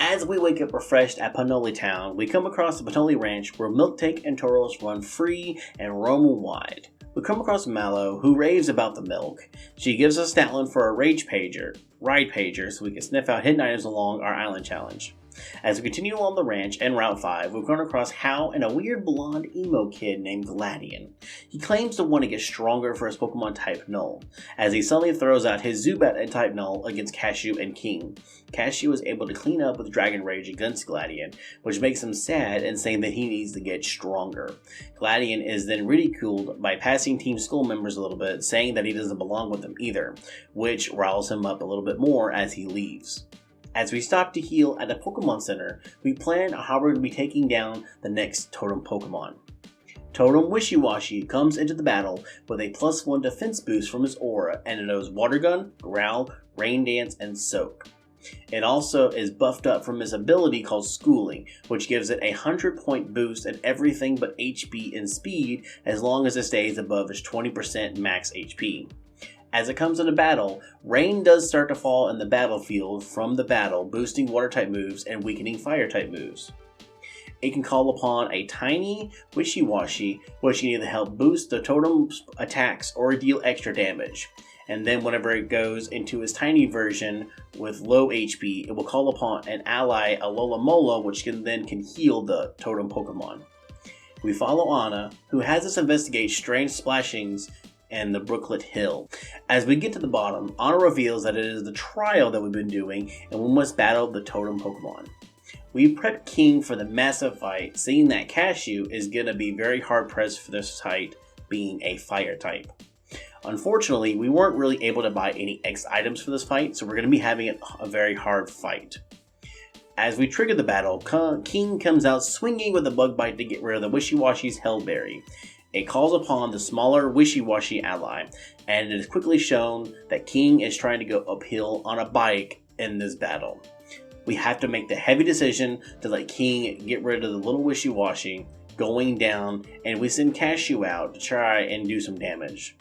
As we wake up refreshed at Panoli Town, we come across the Panoli Ranch where Milktank and Toros run free and roam wide. We come across Mallow, who raves about the milk. She gives us Statland for a ride pager, so we can sniff out hidden items along our island challenge. As we continue along the ranch and Route 5, we've run across Hal and a weird blonde emo kid named Gladian. He claims to want to get stronger for his Pokemon type Null, as he suddenly throws out his Zubat type Null against Cashew and King. Cashew is able to clean up with Dragon Rage against Gladian, which makes him sad and saying that he needs to get stronger. Gladian is then ridiculed by passing Team Skull members a little bit, saying that he doesn't belong with them either, which riles him up a little bit more as he leaves. As we stop to heal at the Pokemon Center, we plan how we're going to be taking down the next Totem Pokemon. Totem Wishy-Washy comes into the battle with a +1 defense boost from his aura, and it knows Water Gun, Growl, Rain Dance, and Soak. It also is buffed up from his ability called Schooling, which gives it a 100-point boost at everything but HP and Speed as long as it stays above its 20% max HP. As it comes into battle, rain does start to fall in the battlefield from the battle, boosting water-type moves and weakening fire-type moves. It can call upon a tiny Wishy-Washy, which can either help boost the totem's attacks or deal extra damage. And then whenever it goes into its tiny version with low HP, it will call upon an ally, Alola, which can heal the totem Pokemon. We follow Anna, who has us investigate strange splashings and the Brooklet Hill. As we get to the bottom, Anna reveals that it is the trial that we've been doing and we must battle the totem Pokemon. We prep King for the massive fight, seeing that Cashew is going to be very hard pressed for this fight, being a fire type. Unfortunately, we weren't really able to buy any X items for this fight, so we're going to be having a very hard fight. As we trigger the battle, King comes out swinging with a bug bite to get rid of the Wishy-Washy's Hellberry. It calls upon the smaller Wishy-Washy ally, and it is quickly shown that King is trying to go uphill on a bike in this battle. We have to make the heavy decision to let King get rid of the little Wishy-Washy going down, and we send Cashew out to try and do some damage.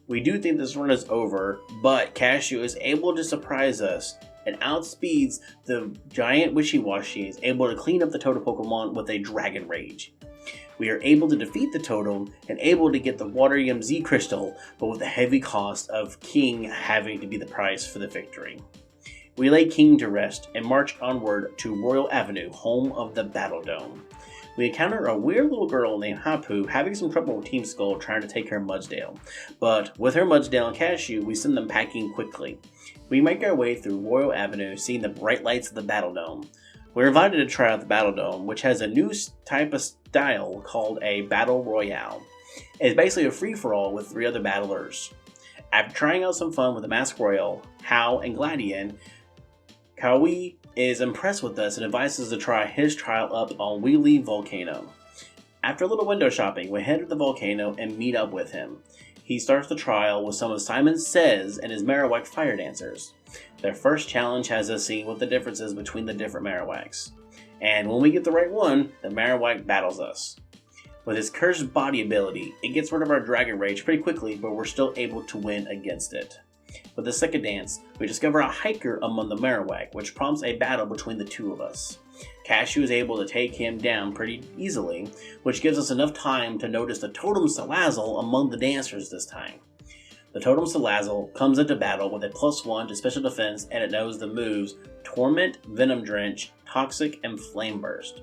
We do think this run is over, but Cashew is able to surprise us and outspeeds the giant Wishy-Washy, is able to clean up the Totem Pokemon with a Dragon Rage. We are able to defeat the Totem and able to get the Water Yum Z Crystal, but with the heavy cost of King having to be the price for the victory. We lay King to rest and march onward to Royal Avenue, home of the Battle Dome. We encounter a weird little girl named Hapu having some trouble with Team Skull trying to take her Mudsdale, but with her Mudsdale and Cashew, we send them packing quickly. We make our way through Royal Avenue, seeing the bright lights of the Battle Dome. We're invited to try out the Battle Dome, which has a new type of style called a Battle Royale. It's basically a free-for-all with 3 other battlers. After trying out some fun with the Mask Royale, Hal, and Gladian, Kawi is impressed with us and invites us to try his trial up on Wheelie Volcano. After a little window shopping, we head to the volcano and meet up with him. He starts the trial with some of Simon Says and his Marowak Fire Dancers. Their first challenge has us see what the difference is between the different Marowaks. And when we get the right one, the Marowak battles us. With his Cursed Body ability, it gets rid of our Dragon Rage pretty quickly, but we're still able to win against it. With the second dance, we discover a hiker among the Marowak, which prompts a battle between the two of us. Cashew is able to take him down pretty easily, which gives us enough time to notice the Totem Salazzle among the dancers this time. The Totem Salazzle comes into battle with a +1 to special defense, and it knows the moves Torment, Venom Drench, Toxic, and Flame Burst.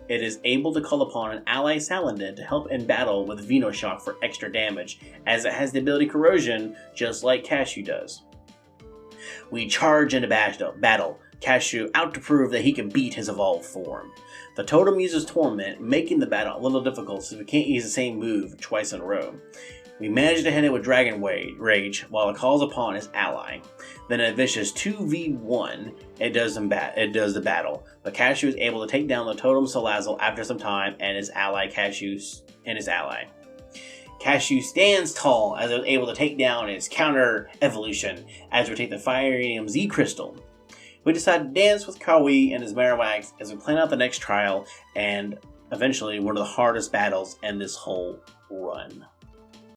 It is able to call upon an ally Salandit to help in battle with Venoshock for extra damage, as it has the ability Corrosion, just like Cashew does. We charge into battle, Cashew out to prove that he can beat his evolved form. The Totem uses Torment, making the battle a little difficult since we can't use the same move twice in a row. We manage to hit it with Dragon Rage while it calls upon his ally. Then a vicious 2v1, it does the battle, but Cashew is able to take down the Totem Salazzle after some time and his ally Cashew. Cashew stands tall as it was able to take down its counter evolution as we take the Fire Z Crystal. We decide to dance with Kawi and his Marowak as we plan out the next trial and eventually one of the hardest battles in this whole run.